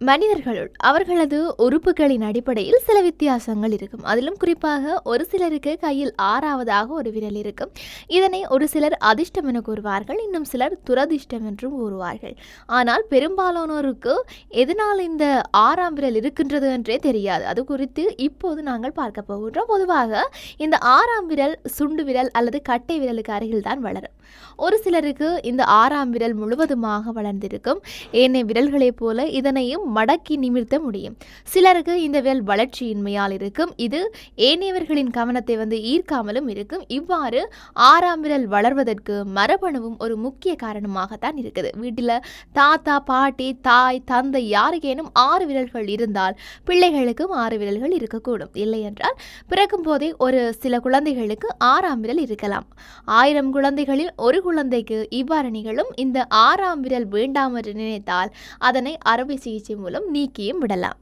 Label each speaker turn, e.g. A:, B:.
A: மனிதர்களுள் அவர்களது உறுப்புகளின் அடிப்படையில் சில வித்தியாசங்கள் இருக்கும். அதிலும் குறிப்பாக ஒரு சிலருக்கு கையில் ஆறாவதாக ஒரு விரல் இருக்கும். இதனை ஒரு சிலர் அதிர்ஷ்டம் என கூறுவார்கள், இன்னும் சிலர் துரதிர்ஷ்டம் என்றும் கூறுவார்கள். ஆனால் பெரும்பாலானோருக்கு எதனால் இந்த ஆறாம் விரல் இருக்கின்றது என்றே தெரியாது. அது குறித்து இப்போது நாங்கள் பார்க்க போகின்றோம். பொதுவாக இந்த ஆறாம் விரல் சுண்டு விரல் அல்லது கட்டை விரலுக்கு அருகில் தான் வளரும். ஒரு சிலருக்கு இந்த ஆறாம் விரல் முழுவதுமாக வளர்ந்திருக்கும். ஏனைய விரல்களைப் போல இதனையும் மடக்கி நிமிர்த்த முடியும். சிலருக்கு இந்த விரல் வளர்ச்சியின்மையால் இருக்கும். இது ஏனையவர்களின் கவனத்தை ஈர்க்காமலும் இருக்கும். இவ்வாறு ஆறாம் விரல் வளர்வதற்கு மரபணுவும் ஒரு முக்கிய காரணமாகத்தான் இருக்குது. வீட்டில் தாத்தா, பாட்டி, தாய், தந்தை யாருக்கேனும் 6 விரல்கள் இருந்தால் பிள்ளைகளுக்கும் 6 விரல்கள் இருக்கக்கூடும். இல்லை என்றால் பிறக்கும் போதே ஒரு சில குழந்தைகளுக்கு 6ஆம் விரல் இருக்கலாம். 1000 குழந்தைகளில் ஒரு குழந்தைக்கு இவ்வாறு நிகழும். இந்த 6ஆம் விரல் வேண்டாம் என்று நினைத்தால் அதனை அறுவை சிகிச்சை மூலம் நீக்கியும் விடலாம்.